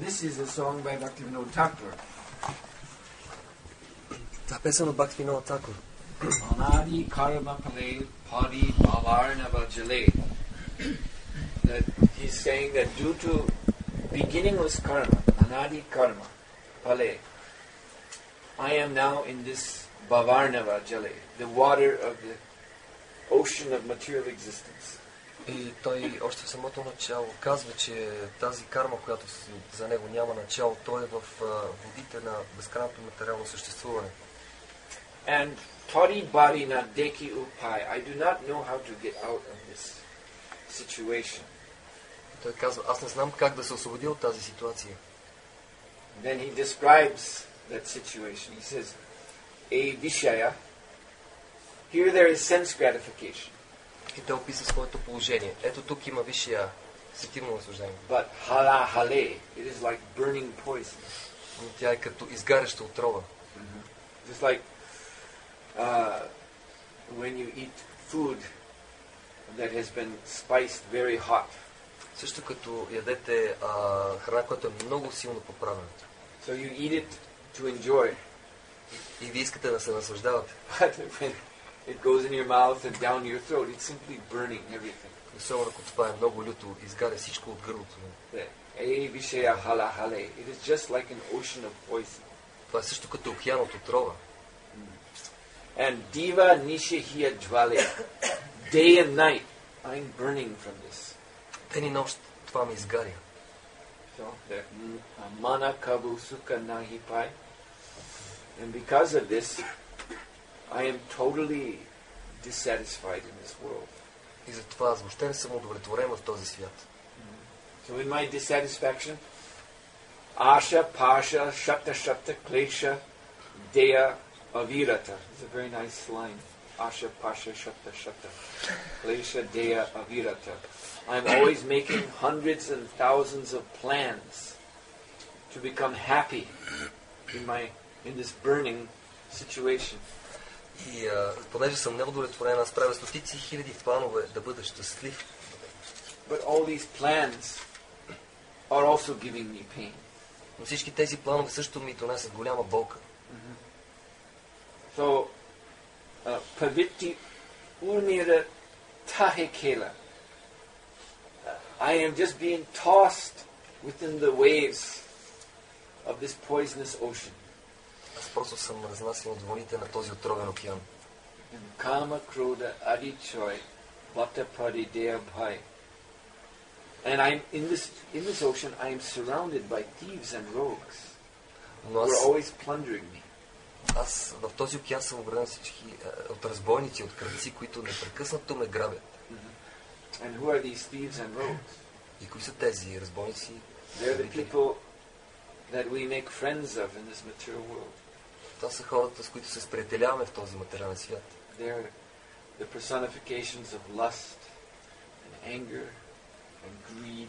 This is a song by Bhaktivinoda Thakur. Това е песен от Бхактивинода Такур. Anadi karma pale padi bhavarnava jale. That he's saying that due to beginningless karma, anadi karma pale, I am now in this bhavarnava jale, the water of the ocean of material existence. И той още в самото начало казва, че тази карма, която за него няма начало, той е в водите на безкрайното материално съществуване. And Tari Bari na Deki Upai, I do not know how to get out of this situation. Той казва, аз не знам как да се освободя от тази ситуация. Then he describes that situation. He says, A Vishaya, here there is sense gratification. И той описа своето положение. Ето тук има висшия сетивно наслаждение. But hala hale, it is like burning poison. Но тя е като изгаряща отрова. Just like when you eat food that has been spiced very hot. Също като ядете храна, която е много силно поправена. So you eat it to enjoy. И вие искате да се наслаждавате. But when it goes in your mouth and down your throat, it's simply burning everything. Особено ако това е много люто, изгаря всичко от гърлото. Ей вишея хала хале. It is just like an ocean of poison. Това е също като океан от отрова. And diva nishihiya jvale. Day and night, I'm burning from this. Ден и нощ това ме изгаря. So that mana kabu sukha nahipai. And because of this, I am totally dissatisfied in this world. И затова аз въобще не съм удовлетворен в този свят. So in my dissatisfaction, Asha, Pasha, Shata, Shata, Klesha, Deya, Avirata. It's a very nice line. Asha, Pasha, Shata, Shata, Klesha, Deya, Avirata. I'm always making hundreds and thousands of plans to become happy in this burning situation. И понеже съм неудовлетворен, аз правя стотици хиляди планове да бъда щастлив. But all these plans are also giving me pain. Но всички тези планове също ми донесат голяма болка. So, Pavitti Urmira Tahekela. I am just being tossed within the waves of this poisonous ocean. Аз просто съм разнасен от вълните на този отровен океан. Kama Kroda Adichoy Vatapadi Deabhai. And I'm in this ocean I am surrounded by thieves and rogues who are always plundering me. Аз в този океан съм обреден всички от разбойници, от крадци, които непрекъснато ме грабят. And who are these thieves and rogues? И кои са тези разбойници? They're the people that we make friends of in this material world. Това са хората, с които се сприятеляваме в този материален свят. They're the personifications of lust and anger and greed.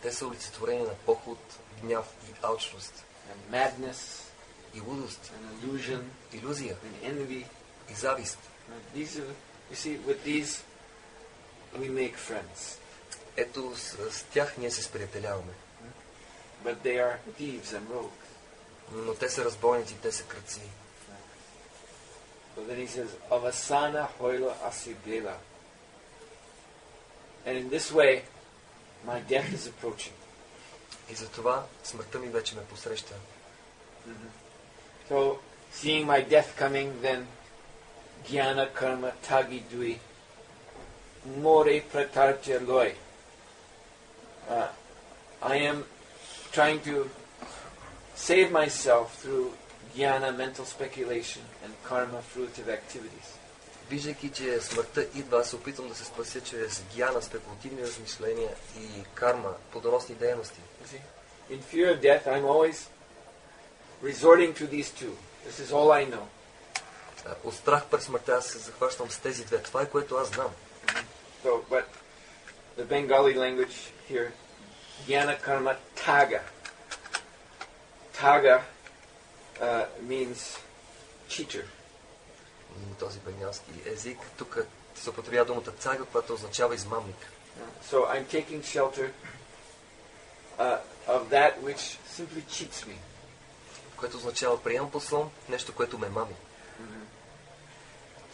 Те са олицетворени на поход, гняв и алчност. And madness. И лудост. And illusion. Илюзия. And envy. И завист. These are, you see, with these we make friends. Ето с тях ние се сприятеляваме. But they are thieves and rogues. Но те са разбойници, те са крадци. So then he says, Avasana hoila asibela. And in this way, my death is approaching. И затова смъртта ми вече ме посреща. So, seeing my death coming, then jnana karma tagi dui more pratartya loy. I am trying to save myself through jnana, mental speculation, and karma, fruitive activities. Виждайки, че смъртта идва, аз се опитвам да се спася чрез гьяна, спекулативни размишления и карма, плодоносни дейности. In fear of death, I'm always resorting to these two. This is all I know. От страх пред смъртта аз се захващам с тези две. Това е което аз знам. So, but the Bengali language here, jnana karma taga. Taga means cheater. Този бенгалски език, тук се употребява думата цага, която означава измамник. So I'm taking shelter of that which simply cheats me. Което означава приемам послон, нещо, което ме мами.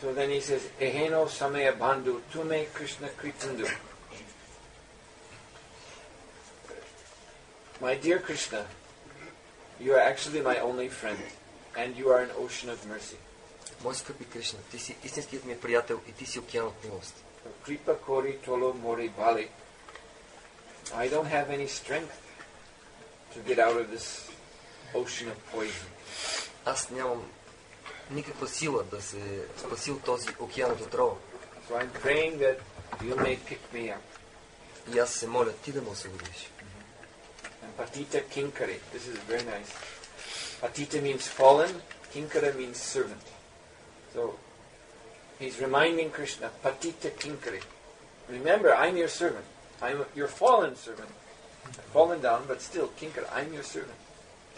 So then he says, Eheno samaya bandhu tume Krishna kritandu. My dear Krishna, you are actually my only friend, and you are an ocean of mercy. Мой скъпи Кришна, ти си истинският ми приятел и ти си океан от милост. Kripa kori tolo mori bali. I don't have any strength to get out of this ocean of poison. Аз нямам никаква сила да се спаси от този океан от отрова. So I'm praying that you may pick me up. И аз се моля ти да ме освободиш. And patita kinkari. This is very nice. Patita means fallen. Kinkara means servant. So he's reminding Krishna, patita kinkari. Remember, I'm your servant. I'm your fallen servant. I've fallen down, but still, kinkara, I'm your servant.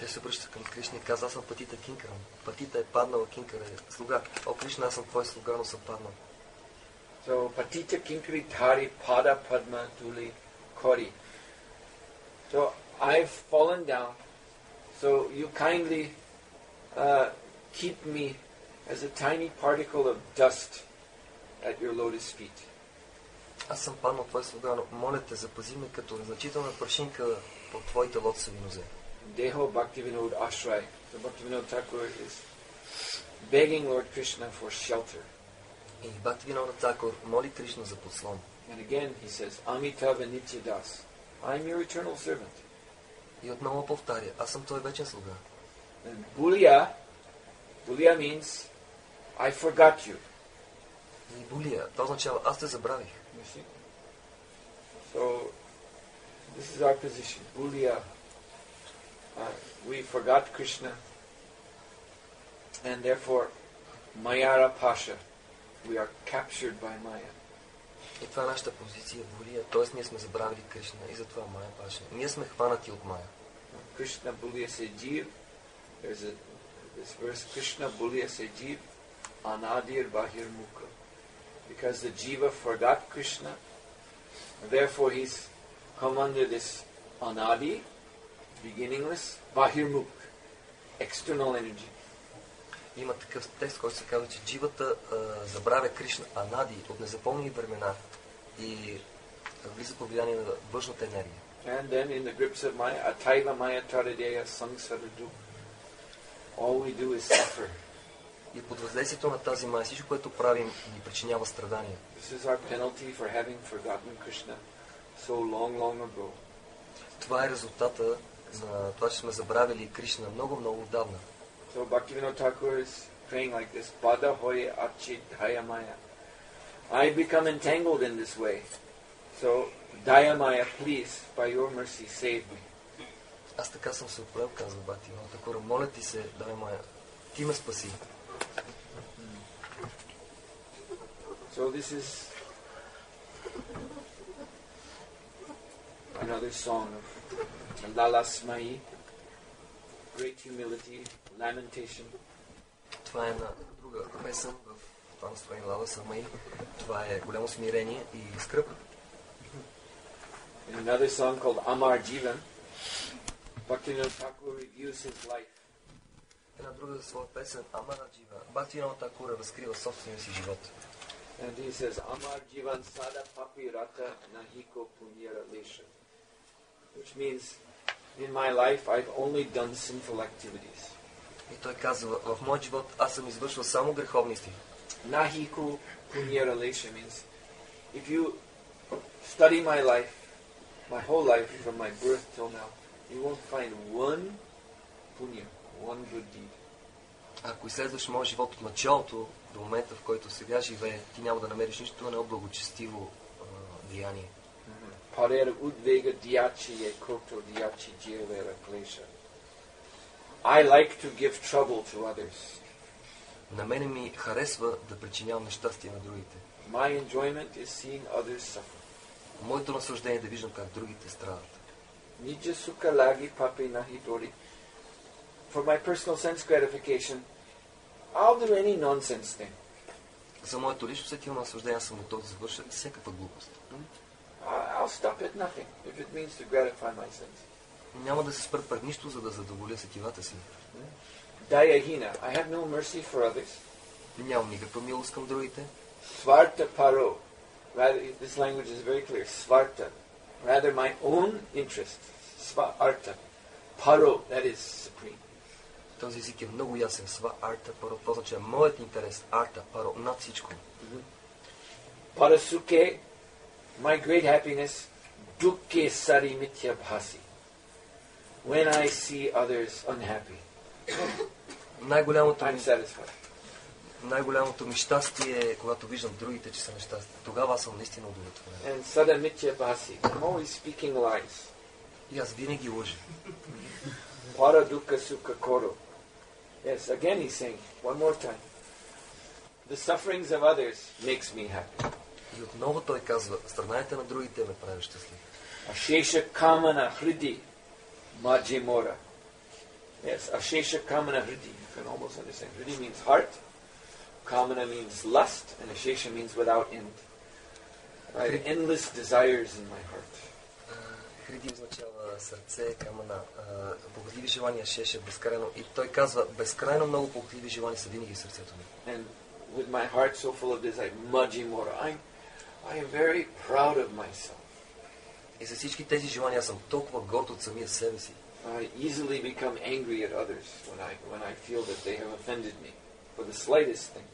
Те се обръщат към Кришна и казва, аз съм Патита Кинкара. Патита е паднала, Кинкара е слуга. О, Кришна, аз съм твой слуга, но съм паднал. So, patita kinkari dhari pada padma tuli kori. So, I've fallen down. So, you kindly keep me as a tiny particle of dust at your lotus feet. Аз съм паднал твой слуга, но моля те, запази ме като незначителна прашинка под твоите лотосови нозе. Deho Bhaktivinoda Ashray. So Bhaktivinoda Thakur is begging Lord Krishna for shelter. И Бхактивинода Такур моли Кришна за подслон. And again he says, Amitava Nityadas. I'm your eternal servant. И отново повтаря, аз съм твой вечен слуга. And Bulia means I forgot you. И булия, това означава аз те забравих. You see? So, this is our position. Bulia. We forgot Krishna. And therefore, Mayara Pasha. We are captured by Maya. И това е нашата позиция, булия, т.е. ние сме забравили Кришна и затова Майя Паша. Ние сме хванати от Майя. Krishna Bulia Sejiv. There's this verse, Krishna Bulia Sejiv Anadir Bahir Mukha. Because the Jiva forgot Krishna, therefore he's come under this Anadi, beginningless, Bahirmuk, external energy. Има такъв текст, който се казва, че дживата забравя Кришна Анади от незапомнени времена и влиза по влияние на външната енергия. And then in the grips of Maya, Ataiva Maya Taradeya Sangsaradu, all we do is suffer. И под въздействието на тази Майя, всичко, което правим, ни причинява страдания. This is our penalty for having forgotten Krishna so long, long ago. Това е резултата на това, че сме забравили Кришна много, много отдавна. So Bhaktivinoda Thakur is praying like this, Pada hoye achit dayamaya. I become entangled in this way. So, Dayamaya, please, by your mercy, save me. Аз така съм се оправил, казва Бхактивinoda Тхакур. Моля ти се, Дайамая, ти ме спаси. So this is another song of Lalasmai, great humility, lamentation. Това е една друга песен в това настроение Лала Самаи. Това е голямо смирение и скръб. In another song called Amar Jivan, Bhaktivinoda Thakur reviews his life. Една друга своя песен, Амара Джива. Бхактивinoda Тхакур разкрива собствения си живот. And he says, Amar Jivan Sada Papi Rata Nahiko Punyara Lesha. Which means, in my life, I've only done sinful activities. И той казва, в моят живот аз съм извършвал само греховни стихи. Nahiko Punyara Lesha means, if you study my life, my whole life from my birth till now, you won't find one punya, one good deed. Ако изследваш моят живот от началото до момента, в който сега живее, ти няма да намериш нищо едно благочестиво деяние. Parera udvega diachi e koto diachi jevera klesha. I like to give trouble to others. На мене ми харесва да причинявам нещастие на другите. My enjoyment is seeing others suffer. Моето наслаждение е да виждам как другите страдат. Nija sukha lagi papi nahi dori. For my personal sense gratification, I'll do any nonsense thing. За моето лично сетилно наслаждение съм готов да завърша всякаква глупост. I'll stop at nothing if it means to gratify my sense. Няма да се спра пред нищо, за да задоволя сетивата си. Dayahina, I have no mercy for others. Нямам никаква милост към другите. Svarta paro. Rather, this language is very clear. Svarta. Rather my own interest. Svarta. Paro, that is supreme. Този език е много ясен. Сва арта паро. Това означава моят интерес. Арта паро. Над всичко. Parasuke, my great happiness. Dukke sari mitya bhasi. When I see others unhappy, I'm satisfied. Най-голямото ми щастие е, когато виждам другите, че са нещастни. Тогава аз съм наистина удовлетворен. And sada mitya bhasi. I'm always speaking lies. И аз винаги лъжа. Para dukkha sukha koro. Yes, again he's saying, one more time. The sufferings of others makes me happy. И отново той казва, страданията на другите ме правят щастлив. Ashesha kamana hridi majimora. Yes, ashesha kamana hridi. You can almost understand. Hridi means heart. Kamana means lust. And ashesha means without end. I have endless desires in my heart. Хриди означава сърце, камана, похотливи желания, шеше, безкрайно. И той казва, безкрайно много похотливи желания са винаги в сърцето ми. And with my heart so full of desire, majimora. I am very proud of myself. И за всички тези желания съм толкова горд от самия себе си. I easily become angry at others when I feel that they have offended me for the slightest thing.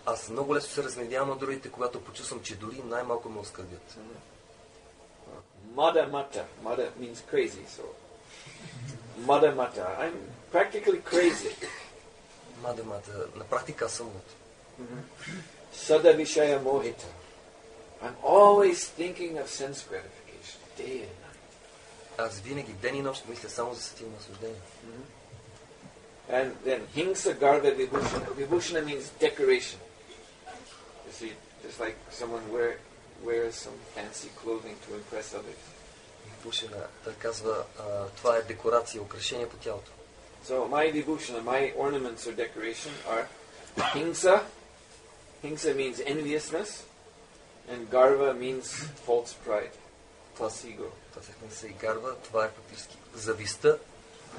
Аз много лесно се разгневявам на другите, когато почувствам, че дори най-малко ме оскърбят. Mada mata. Mada means crazy, so mada mata. I'm practically crazy. Мада мата, на практика съм луд. Sadavishaya mohita. I'm always thinking of sense gratification, day and night. Аз винаги ден и нощ мисля само за сетивно наслаждение. And then hingsa garva vibhushana. Vibhushana means decoration. You see, just like someone wears some fancy clothing to impress others. Вибушана, той казва, това е декорация, украшение по тялото. So my vibhushana, my ornaments or decoration are hingsa. Hingsa means enviousness, and garva means false pride, false ego. Това се гарва, това е фактически завистта.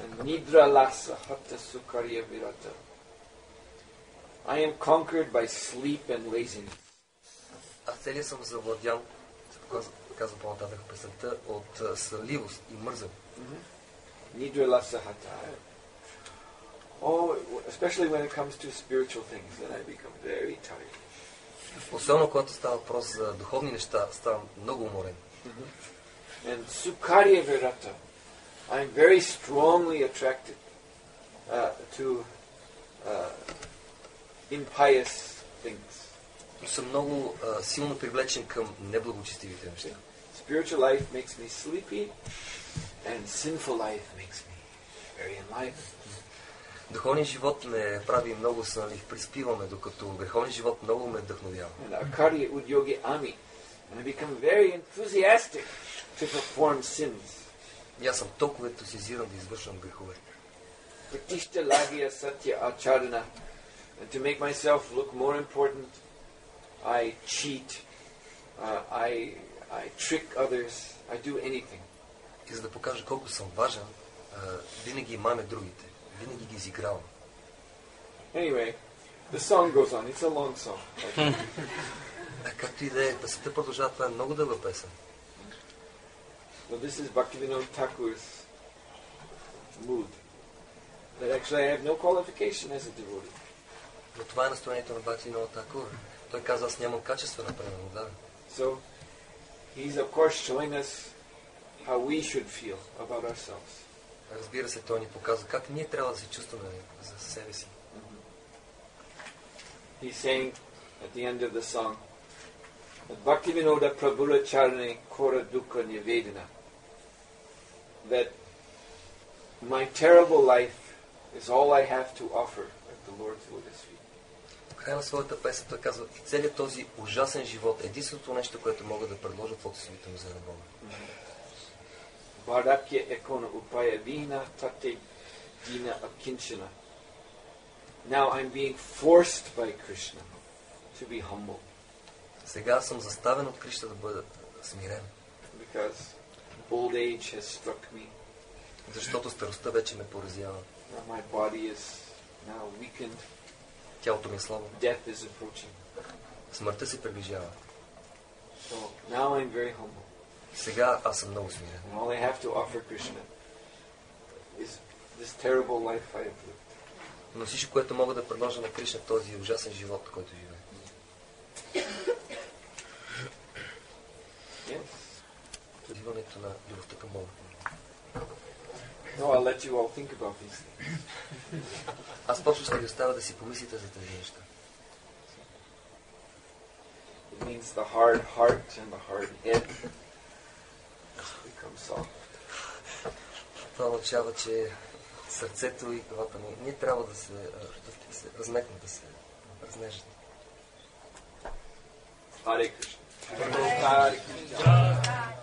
And nidra lasa hatta sukariya virata. I am conquered by sleep and laziness. Аз целият съм завладян, казва по-нататък песента, от сънливост и мързъл. Nidra lasa hatta. Oh, especially when it comes to spiritual things, then I become very tired. Особено когато става въпрос за духовни неща, ставам много уморен. And sukariya virata. I'm very strongly attracted to impious things. Съм много силно привлечен към неблагочестивите неща. Spiritual life makes me sleepy, and sinful life makes me very enlivened. Духовният живот ме прави много сънлив, приспиваме, докато греховният живот много ме вдъхновява. And akarya udyogi ami. And I become very enthusiastic to perform sins. И аз съм толкова ентусиазиран да извършвам грехове. Pratishta lagya satya acharana. And to make myself look more important, I cheat, I trick others, I do anything. И за да покажа колко съм важен, винаги мамя другите, винаги ги изигравам. Anyway, the song goes on. It's a long song. Както и да е, песента продължава, това е много дълга песен. Well, this is Bhaktivinoda Thakur's mood. That actually I have no qualification as a devotee. Но това е настроението на Бхактивинода Такур. Той каза, аз нямам качествена преданна. So, he's of course showing us how we should feel about ourselves. Разбира се, той ни показва как ние трябва да се чувстваме за себе си. He's saying at the end of the song, Bhaktivinoda Prabhura Charane Kora Dukkha Nivedana, that my terrible life is all I have to offer at the Lord's lotus feet. В края на своята песен той казва, и целият този ужасен живот, единственото нещо, което мога да предложа в лотосовите му за Бога. Bharakya ekona upaya vina tate dina akinchana. Now I'm being forced by Krishna to be humble. Сега съм заставен от Кришна да бъда смирен. Because old age has struck me. Защото старостта вече ме поразява. My body is now weakened. Тялото ми е слабо. Death is approaching. Смъртта се приближава. So now I'm very humble. Сега аз съм много смирен. And all I have to offer Krishna is this terrible life I have lived. Но всичко, което мога да предложа на Кришна, този ужасен живот, който живее. Yes. Развиването на любовта към Бога. No, I'll let you all think about these things. Аз просто ще ви оставя да си помислите за тези неща. It means the hard heart and the hard head become soft. Това означава, че сърцето и главата ни не трябва да се размекнат, да се разнежат. Hare Krishna. Hare Krishna.